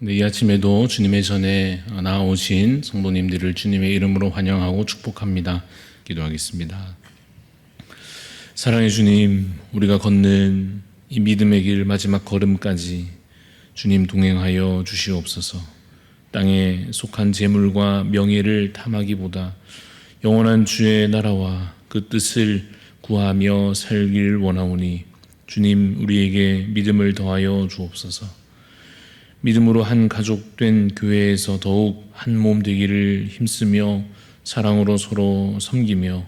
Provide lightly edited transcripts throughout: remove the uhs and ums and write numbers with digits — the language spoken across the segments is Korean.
이 아침에도 주님의 전에 나아오신 성도님들을 주님의 이름으로 환영하고 축복합니다. 기도하겠습니다. 사랑의 주님, 우리가 걷는 이 믿음의 길 마지막 걸음까지 주님 동행하여 주시옵소서. 땅에 속한 재물과 명예를 탐하기보다 영원한 주의 나라와 그 뜻을 구하며 살길 원하오니 주님, 우리에게 믿음을 더하여 주옵소서. 믿음으로 한 가족 된 교회에서 더욱 한 몸 되기를 힘쓰며 사랑으로 서로 섬기며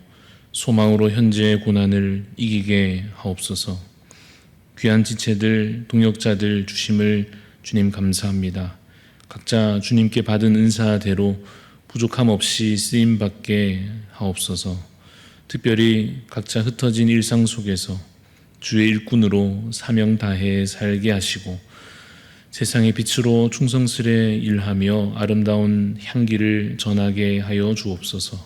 소망으로 현재의 고난을 이기게 하옵소서. 귀한 지체들, 동역자들 주심을 주님 감사합니다. 각자 주님께 받은 은사대로 부족함 없이 쓰임받게 하옵소서. 특별히 각자 흩어진 일상 속에서 주의 일꾼으로 사명 다해 살게 하시고 세상의 빛으로 충성스레 일하며 아름다운 향기를 전하게 하여 주옵소서.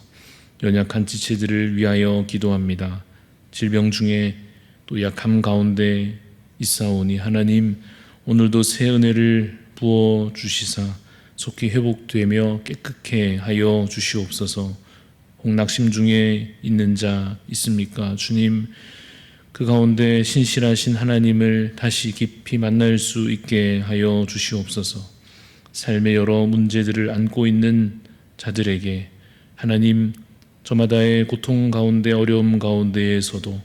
연약한 지체들을 위하여 기도합니다. 질병 중에 또 약함 가운데 있사오니 하나님, 오늘도 새 은혜를 부어 주시사 속히 회복되며 깨끗게 하여 주시옵소서. 홍락심 중에 있는 자 있습니까? 주님, 그 가운데 신실하신 하나님을 다시 깊이 만날 수 있게 하여 주시옵소서. 삶의 여러 문제들을 안고 있는 자들에게 하나님, 저마다의 고통 가운데 어려움 가운데에서도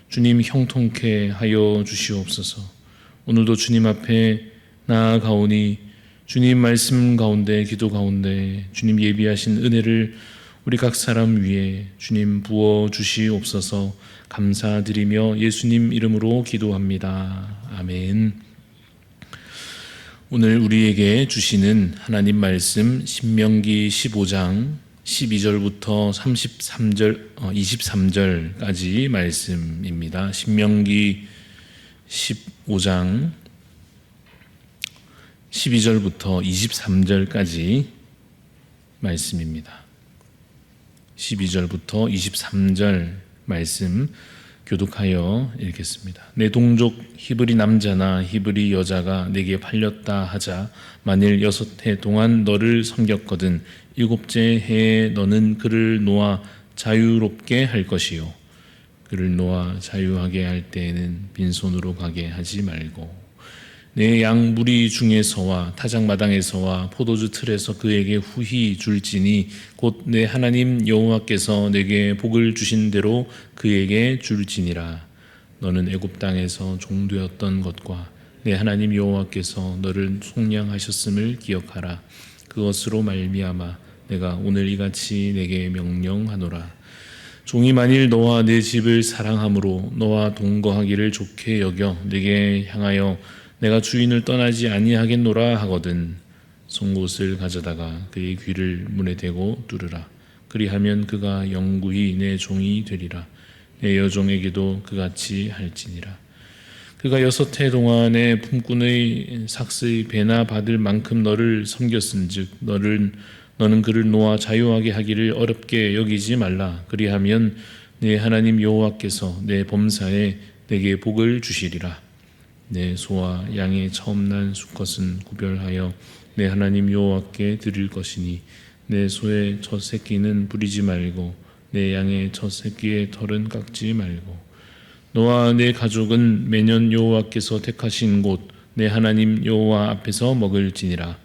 주님 형통케 하여 주시옵소서. 오늘도 주님 앞에 나아가오니 주님 말씀 가운데 기도 가운데 주님 예비하신 은혜를 우리 각 사람 위에 주님 부어 주시옵소서. 감사드리며 예수님 이름으로 기도합니다. 아멘. 오늘 우리에게 주시는 하나님 말씀 신명기 15장 12절부터 23절까지 말씀입니다. 신명기 15장 12절부터 23절까지 말씀입니다. 12절부터 23절 말씀 교독하여 읽겠습니다. 내 동족 히브리 남자나 히브리 여자가 내게 팔렸다 하자 만일 6해 동안 너를 섬겼거든 7째 해에 너는 그를 놓아 자유롭게 할 것이요 그를 놓아 자유하게 할 때에는 빈손으로 가게 하지 말고 내 양 무리 중에서와 타작마당에서와 포도주 틀에서 그에게 후히 줄지니 곧 내 하나님 여호와께서 내게 복을 주신 대로 그에게 줄지니라. 너는 애굽 땅에서 종되었던 것과 내 하나님 여호와께서 너를 속량하셨음을 기억하라. 그것으로 말미암아 내가 오늘 이같이 내게 명령하노라. 종이 만일 너와 내 집을 사랑함으로 너와 동거하기를 좋게 여겨 내게 향하여 내가 주인을 떠나지 아니하겠노라 하거든 송곳을 가져다가 그의 귀를 문에 대고 뚫으라. 그리하면 그가 영구히 내 종이 되리라. 내 여종에게도 그같이 할지니라. 그가 6해 동안에 품꾼의 삭스의 배나 받을 만큼 너를 섬겼은즉 너는 그를 놓아 자유하게 하기를 어렵게 여기지 말라. 그리하면 내 하나님 여호와께서 내 범사에 내게 복을 주시리라. 내 소와 양의 처음 난 수컷은 구별하여 내 하나님 여호와께 드릴 것이니 내 소의 첫 새끼는 부리지 말고 내 양의 첫 새끼의 털은 깎지 말고 너와 내 가족은 매년 여호와께서 택하신 곳 내 하나님 여호와 앞에서 먹을지니라.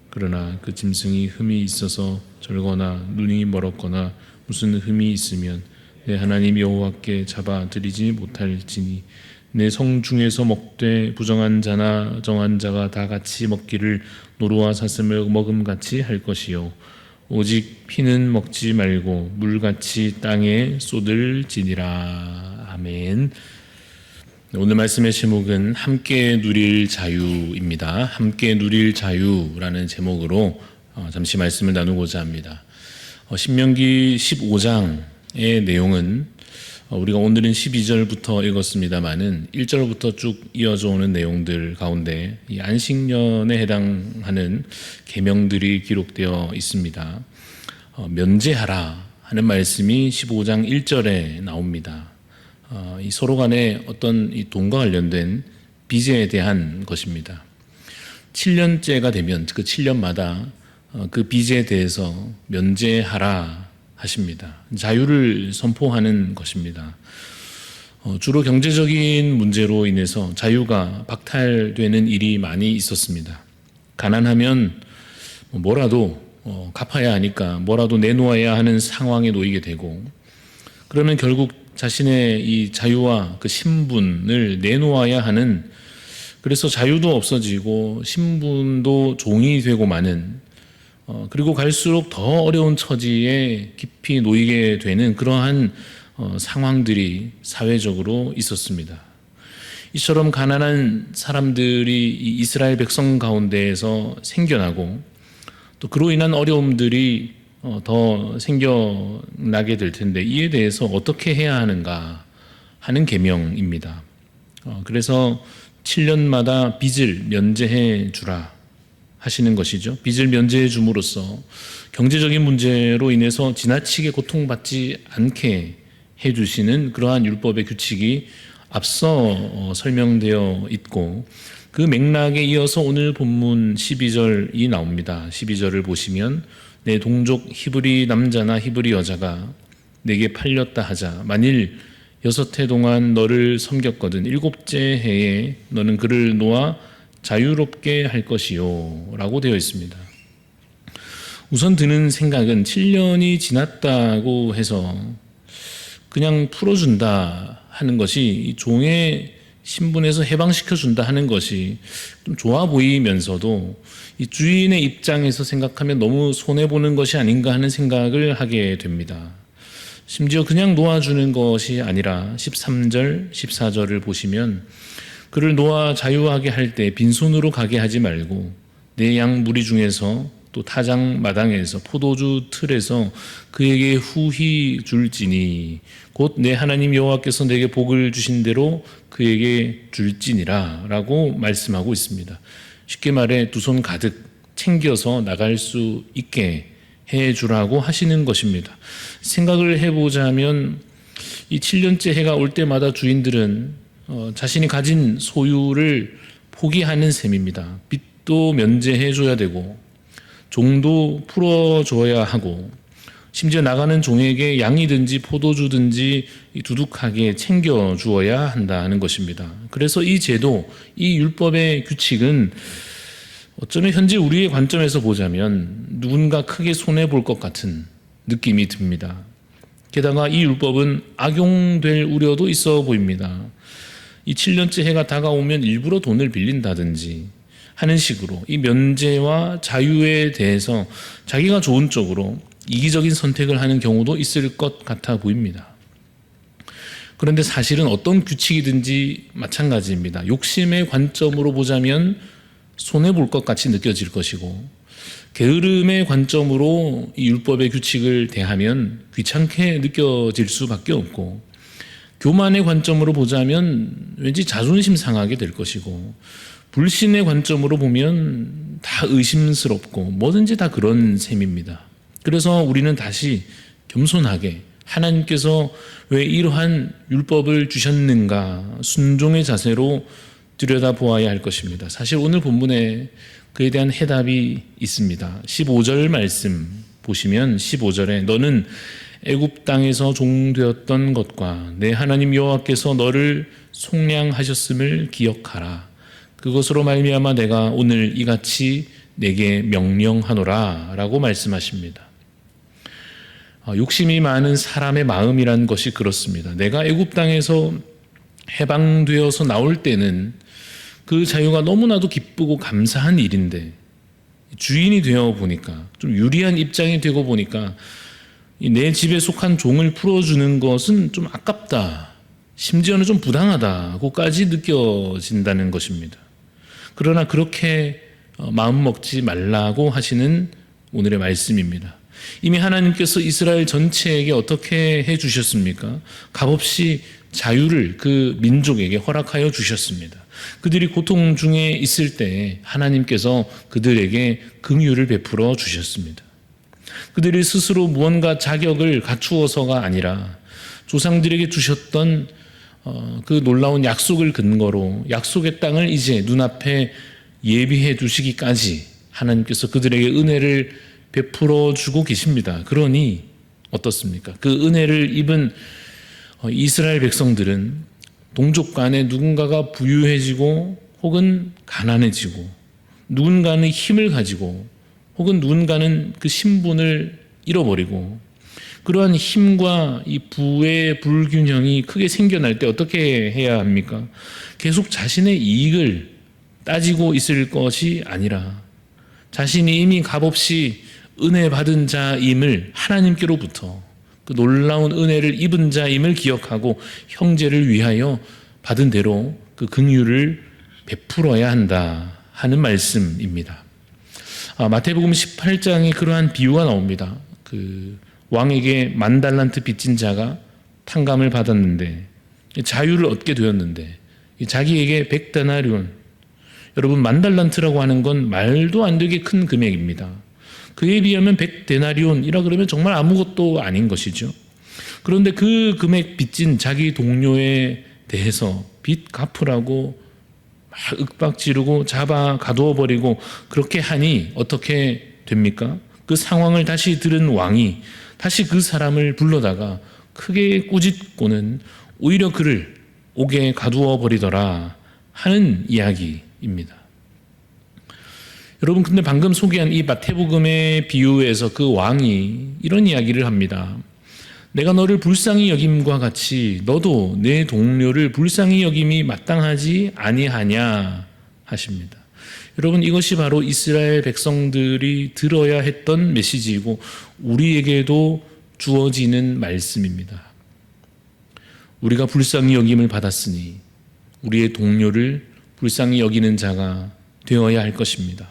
그러나 그 짐승이 흠이 있어서 절거나 눈이 멀었거나 무슨 흠이 있으면 내 하나님 여호와께 잡아 드리지 못할지니 내 성 중에서 먹되 부정한 자나 정한 자가 다 같이 먹기를 노루와 사슴을 먹음같이 할 것이요 오직 피는 먹지 말고 물같이 땅에 쏟을지니라. 아멘. 오늘 말씀의 제목은 함께 누릴 자유입니다. 함께 누릴 자유라는 제목으로 잠시 말씀을 나누고자 합니다. 신명기 15장의 내용은 우리가 오늘은 12절부터 읽었습니다마는 1절부터 쭉 이어져 오는 내용들 가운데 이 안식년에 해당하는 계명들이 기록되어 있습니다. 면제하라 하는 말씀이 15장 1절에 나옵니다. 이 서로 간에 어떤 이 돈과 관련된 빚에 대한 것입니다. 7년째가 되면 그 7년마다 그 빚에 대해서 면제하라 하십니다. 자유를 선포하는 것입니다. 주로 경제적인 문제로 인해서 자유가 박탈되는 일이 많이 있었습니다. 가난하면 뭐라도 갚아야 하니까 뭐라도 내놓아야 하는 상황에 놓이게 되고, 그러면 결국 자신의 이 자유와 그 신분을 내놓아야 하는, 그래서 자유도 없어지고 신분도 종이 되고 마는, 그리고 갈수록 더 어려운 처지에 깊이 놓이게 되는 그러한 상황들이 사회적으로 있었습니다. 이처럼 가난한 사람들이 이스라엘 백성 가운데에서 생겨나고, 또 그로 인한 어려움들이 더 생겨나게 될 텐데, 이에 대해서 어떻게 해야 하는가 하는 계명입니다. 그래서 7년마다 빚을 면제해 주라 하시는 것이죠. 빚을 면제해 줌으로써 경제적인 문제로 인해서 지나치게 고통받지 않게 해 주시는 그러한 율법의 규칙이 앞서 설명되어 있고, 그 맥락에 이어서 오늘 본문 12절이 나옵니다. 12절을 보시면 내 동족 히브리 남자나 히브리 여자가 내게 팔렸다 하자 만일 6해 동안 너를 섬겼거든 7째 해에 너는 그를 놓아 자유롭게 할 것이요 라고 되어 있습니다. 우선 드는 생각은 7년이 지났다고 해서 그냥 풀어준다 하는 것이, 종의 신분에서 해방시켜준다 하는 것이 좀 좋아 보이면서도 이 주인의 입장에서 생각하면 너무 손해보는 것이 아닌가 하는 생각을 하게 됩니다. 심지어 그냥 놓아주는 것이 아니라 13절, 14절을 보시면 그를 놓아 자유하게 할 때 빈손으로 가게 하지 말고 내 양 무리 중에서 또 타작 마당에서 포도주 틀에서 그에게 후히 줄지니 곧 내 하나님 여호와께서 내게 복을 주신 대로 그에게 줄지니라 라고 말씀하고 있습니다. 쉽게 말해 두 손 가득 챙겨서 나갈 수 있게 해주라고 하시는 것입니다. 생각을 해보자면 이 7년째 해가 올 때마다 주인들은 자신이 가진 소유를 포기하는 셈입니다. 빚도 면제해줘야 되고 종도 풀어줘야 하고, 심지어 나가는 종에게 양이든지 포도주든지 두둑하게 챙겨주어야 한다는 것입니다. 그래서 이 제도, 이 율법의 규칙은 어쩌면 현재 우리의 관점에서 보자면 누군가 크게 손해볼 것 같은 느낌이 듭니다. 게다가 이 율법은 악용될 우려도 있어 보입니다. 이 7년째 해가 다가오면 일부러 돈을 빌린다든지 하는 식으로 이 면제와 자유에 대해서 자기가 좋은 쪽으로 이기적인 선택을 하는 경우도 있을 것 같아 보입니다. 그런데 사실은 어떤 규칙이든지 마찬가지입니다. 욕심의 관점으로 보자면 손해볼 것 같이 느껴질 것이고, 게으름의 관점으로 이 율법의 규칙을 대하면 귀찮게 느껴질 수밖에 없고, 교만의 관점으로 보자면 왠지 자존심 상하게 될 것이고, 불신의 관점으로 보면 다 의심스럽고 뭐든지 다 그런 셈입니다. 그래서 우리는 다시 겸손하게 하나님께서 왜 이러한 율법을 주셨는가 순종의 자세로 들여다보아야 할 것입니다. 사실 오늘 본문에 그에 대한 해답이 있습니다. 15절 말씀 보시면 15절에 너는 애굽 땅에서 종되었던 것과 내 하나님 여호와께서 너를 속량하셨음을 기억하라. 그것으로 말미암아 내가 오늘 이같이 내게 명령하노라 라고 말씀하십니다. 욕심이 많은 사람의 마음이란 것이 그렇습니다. 내가 애굽 땅에서 해방되어서 나올 때는 그 자유가 너무나도 기쁘고 감사한 일인데, 주인이 되어 보니까 좀 유리한 입장이 되고 보니까 내 집에 속한 종을 풀어주는 것은 좀 아깝다, 심지어는 좀 부당하다고까지 느껴진다는 것입니다. 그러나 그렇게 마음 먹지 말라고 하시는 오늘의 말씀입니다. 이미 하나님께서 이스라엘 전체에게 어떻게 해 주셨습니까? 값없이 자유를 그 민족에게 허락하여 주셨습니다. 그들이 고통 중에 있을 때 하나님께서 그들에게 긍휼을 베풀어 주셨습니다. 그들이 스스로 무언가 자격을 갖추어서가 아니라 조상들에게 주셨던 그 놀라운 약속을 근거로 약속의 땅을 이제 눈앞에 예비해 두시기까지 하나님께서 그들에게 은혜를 베풀어 주고 계십니다. 그러니 어떻습니까? 그 은혜를 입은 이스라엘 백성들은 동족 간에 누군가가 부유해지고 혹은 가난해지고 누군가는 힘을 가지고 혹은 누군가는 그 신분을 잃어버리고 그러한 힘과 이 부의 불균형이 크게 생겨날 때 어떻게 해야 합니까? 계속 자신의 이익을 따지고 있을 것이 아니라 자신이 이미 값없이 은혜 받은 자임을 하나님께로부터 그 놀라운 은혜를 입은 자임을 기억하고 형제를 위하여 받은 대로 그 긍휼을 베풀어야 한다 하는 말씀입니다. 마태복음 18장에 그러한 비유가 나옵니다. 그 왕에게 10,000달란트 빚진 자가 탕감을 받았는데 자유를 얻게 되었는데 자기에게 100데나리온, 여러분 10,000달란트라고 하는 건 말도 안 되게 큰 금액입니다. 그에 비하면 100데나리온이라 그러면 정말 아무것도 아닌 것이죠. 그런데 그 금액 빚진 자기 동료에 대해서 빚 갚으라고 막 윽박지르고 잡아 가두어 버리고 그렇게 하니 어떻게 됩니까? 그 상황을 다시 들은 왕이 다시 그 사람을 불러다가 크게 꾸짖고는 오히려 그를 옥에 가두어 버리더라 하는 이야기입니다. 여러분, 근데 방금 소개한 이 마태복음의 비유에서 그 왕이 이런 이야기를 합니다. 내가 너를 불쌍히 여김과 같이 너도 내 동료를 불쌍히 여김이 마땅하지 아니하냐 하십니다. 여러분, 이것이 바로 이스라엘 백성들이 들어야 했던 메시지이고 우리에게도 주어지는 말씀입니다. 우리가 불쌍히 여김을 받았으니 우리의 동료를 불쌍히 여기는 자가 되어야 할 것입니다.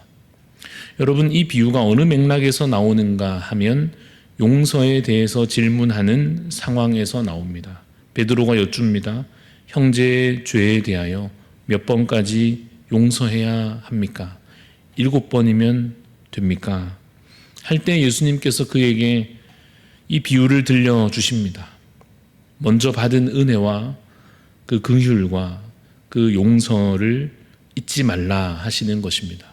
여러분, 이 비유가 어느 맥락에서 나오는가 하면 용서에 대해서 질문하는 상황에서 나옵니다. 베드로가 여쭙니다. 형제의 죄에 대하여 몇 번까지 용서해야 합니까? 7번이면 됩니까? 할 때 예수님께서 그에게 이 비유를 들려주십니다. 먼저 받은 은혜와 그 긍휼과 그 용서를 잊지 말라 하시는 것입니다.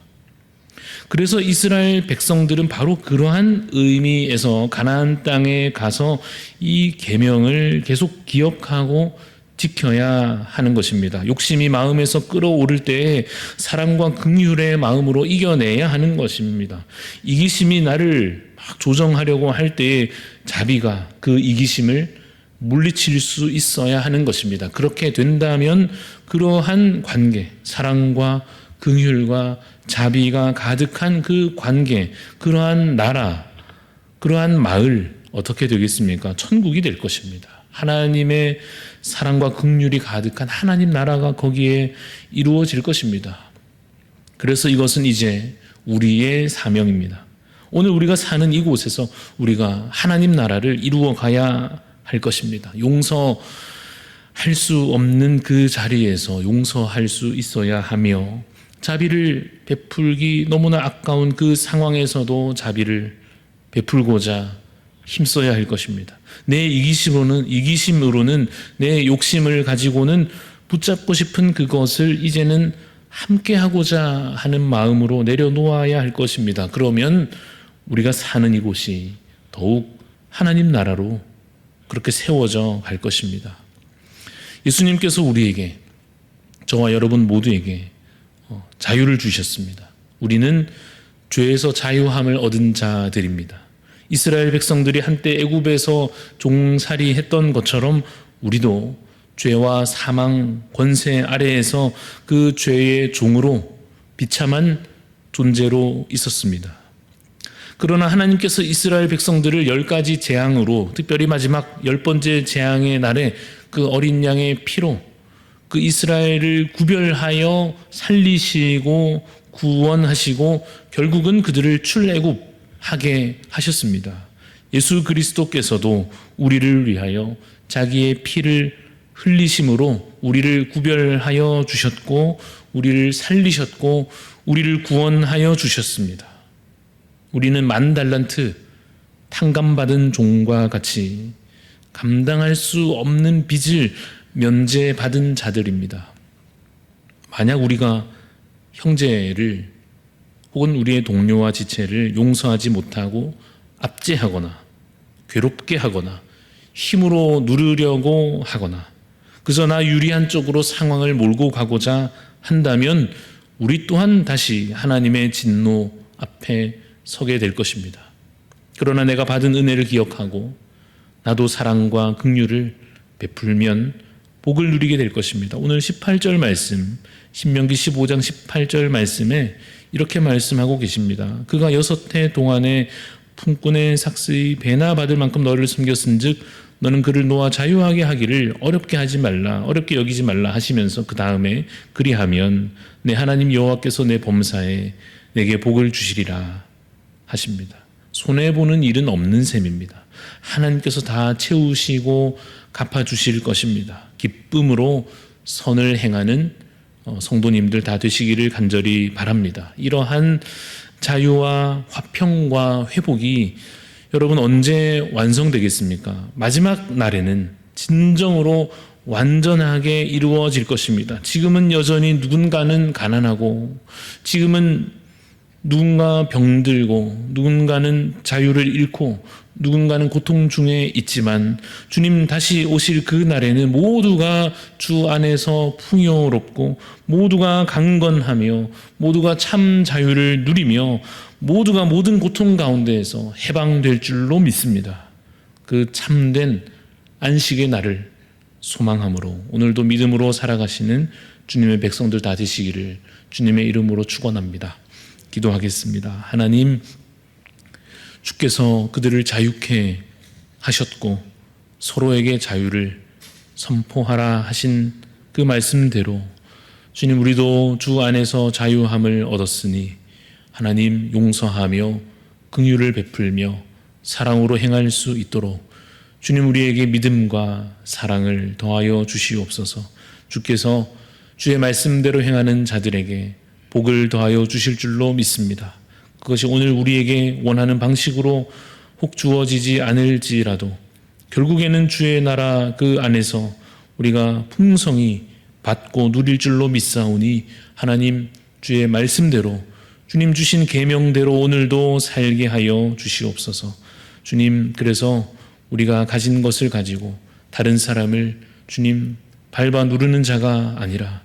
그래서 이스라엘 백성들은 바로 그러한 의미에서 가나안 땅에 가서 이 계명을 계속 기억하고 지켜야 하는 것입니다. 욕심이 마음에서 끌어오를 때에 사랑과 긍휼의 마음으로 이겨내야 하는 것입니다. 이기심이 나를 막 조정하려고 할 때에 자비가 그 이기심을 물리칠 수 있어야 하는 것입니다. 그렇게 된다면 그러한 관계, 사랑과 긍휼과 자비가 가득한 그 관계, 그러한 나라, 그러한 마을 어떻게 되겠습니까? 천국이 될 것입니다. 하나님의 사랑과 긍휼이 가득한 하나님 나라가 거기에 이루어질 것입니다. 그래서 이것은 이제 우리의 사명입니다. 오늘 우리가 사는 이곳에서 우리가 하나님 나라를 이루어 가야 할 것입니다. 용서할 수 없는 그 자리에서 용서할 수 있어야 하며 자비를 베풀기 너무나 아까운 그 상황에서도 자비를 베풀고자 힘써야 할 것입니다. 내 이기심으로는 내 욕심을 가지고는 붙잡고 싶은 그것을 이제는 함께 하고자 하는 마음으로 내려놓아야 할 것입니다. 그러면 우리가 사는 이곳이 더욱 하나님 나라로 그렇게 세워져 갈 것입니다. 예수님께서 우리에게, 저와 여러분 모두에게 자유를 주셨습니다. 우리는 죄에서 자유함을 얻은 자들입니다. 이스라엘 백성들이 한때 애굽에서 종살이 했던 것처럼 우리도 죄와 사망 권세 아래에서 그 죄의 종으로 비참한 존재로 있었습니다. 그러나 하나님께서 이스라엘 백성들을 10가지 재앙으로, 특별히 마지막 10번째 재앙의 날에 그 어린 양의 피로 그 이스라엘을 구별하여 살리시고 구원하시고 결국은 그들을 출애굽하게 하셨습니다. 예수 그리스도께서도 우리를 위하여 자기의 피를 흘리심으로 우리를 구별하여 주셨고 우리를 살리셨고 우리를 구원하여 주셨습니다. 우리는 10,000달란트 탕감받은 종과 같이 감당할 수 없는 빚을 면제받은 자들입니다. 만약 우리가 형제를 혹은 우리의 동료와 지체를 용서하지 못하고 압제하거나 괴롭게 하거나 힘으로 누르려고 하거나 그저 나 유리한 쪽으로 상황을 몰고 가고자 한다면 우리 또한 다시 하나님의 진노 앞에 서게 될 것입니다. 그러나 내가 받은 은혜를 기억하고 나도 사랑과 긍휼을 베풀면 복을 누리게 될 것입니다. 오늘 18절 말씀, 신명기 15장 18절 말씀에 이렇게 말씀하고 계십니다. 그가 6해 동안에 품꾼의 삭스의 배나 받을 만큼 너를 섬겼은즉 너는 그를 놓아 자유하게 하기를 어렵게 하지 말라, 어렵게 여기지 말라 하시면서 그 다음에 그리하면 내 하나님 여호와께서 내 범사에 내게 복을 주시리라 하십니다. 손해보는 일은 없는 셈입니다. 하나님께서 다 채우시고 갚아주실 것입니다. 기쁨으로 선을 행하는 성도님들 다 되시기를 간절히 바랍니다. 이러한 자유와 화평과 회복이 여러분 언제 완성되겠습니까? 마지막 날에는 진정으로 완전하게 이루어질 것입니다. 지금은 여전히 누군가는 가난하고 지금은 누군가 병들고 누군가는 자유를 잃고 누군가는 고통 중에 있지만 주님 다시 오실 그 날에는 모두가 주 안에서 풍요롭고 모두가 강건하며 모두가 참 자유를 누리며 모두가 모든 고통 가운데에서 해방될 줄로 믿습니다. 그 참된 안식의 날을 소망함으로 오늘도 믿음으로 살아가시는 주님의 백성들 다 되시기를 주님의 이름으로 축원합니다. 기도하겠습니다. 하나님, 주께서 그들을 자유케 하셨고 서로에게 자유를 선포하라 하신 그 말씀대로 주님, 우리도 주 안에서 자유함을 얻었으니 하나님 용서하며 긍휼을 베풀며 사랑으로 행할 수 있도록 주님 우리에게 믿음과 사랑을 더하여 주시옵소서. 주께서 주의 말씀대로 행하는 자들에게 복을 더하여 주실 줄로 믿습니다. 그것이 오늘 우리에게 원하는 방식으로 혹 주어지지 않을지라도 결국에는 주의 나라 그 안에서 우리가 풍성히 받고 누릴 줄로 믿사오니 하나님 주의 말씀대로 주님 주신 계명대로 오늘도 살게 하여 주시옵소서. 주님, 그래서 우리가 가진 것을 가지고 다른 사람을 주님 밟아 누르는 자가 아니라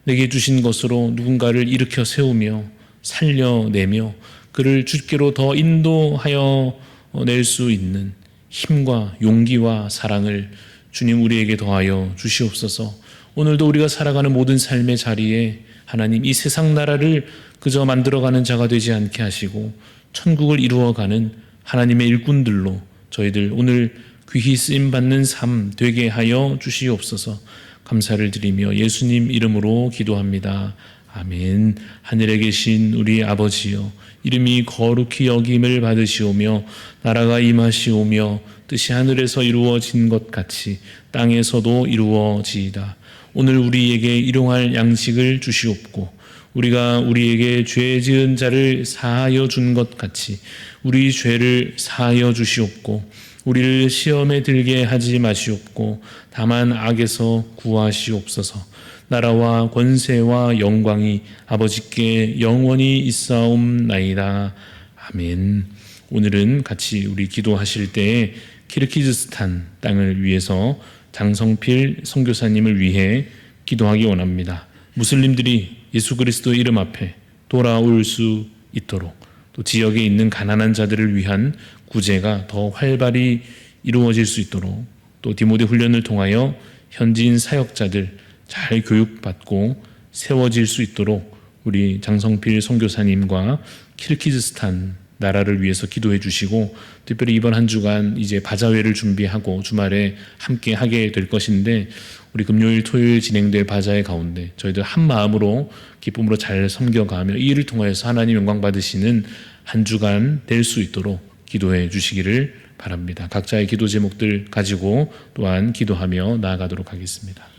내게 주신 것으로 누군가를 일으켜 세우며 살려내며 그를 주께로 더 인도하여 낼 수 있는 힘과 용기와 사랑을 주님 우리에게 더하여 주시옵소서. 오늘도 우리가 살아가는 모든 삶의 자리에 하나님 이 세상 나라를 그저 만들어가는 자가 되지 않게 하시고 천국을 이루어가는 하나님의 일꾼들로 저희들 오늘 귀히 쓰임받는 삶 되게 하여 주시옵소서. 감사를 드리며 예수님 이름으로 기도합니다. 아멘. 하늘에 계신 우리 아버지여, 이름이 거룩히 여김을 받으시오며 나라가 임하시오며 뜻이 하늘에서 이루어진 것 같이 땅에서도 이루어지이다. 오늘 우리에게 일용할 양식을 주시옵고 우리가 우리에게 죄 지은 자를 사하여 준 것 같이 우리 죄를 사하여 주시옵고 우리를 시험에 들게 하지 마시옵고 다만 악에서 구하시옵소서. 나라와 권세와 영광이 아버지께 영원히 있사옵나이다. 아멘. 오늘은 같이 우리 기도하실 때에 키르기즈스탄 땅을 위해서 장성필 선교사님을 위해 기도하기 원합니다. 무슬림들이 예수 그리스도 이름 앞에 돌아올 수 있도록 또 지역에 있는 가난한 자들을 위한 구제가 더 활발히 이루어질 수 있도록 또 디모데 훈련을 통하여 현지인 사역자들 잘 교육받고 세워질 수 있도록 우리 장성필 선교사님과 키르기즈스탄 나라를 위해서 기도해 주시고 특별히 이번 한 주간 이제 바자회를 준비하고 주말에 함께 하게 될 것인데 우리 금요일 토요일 진행될 바자회 가운데 저희들 한 마음으로 기쁨으로 잘 섬겨가며 이 일을 통하여서 하나님 영광 받으시는 한 주간 될 수 있도록 기도해 주시기를 바랍니다. 각자의 기도 제목들 가지고 또한 기도하며 나아가도록 하겠습니다.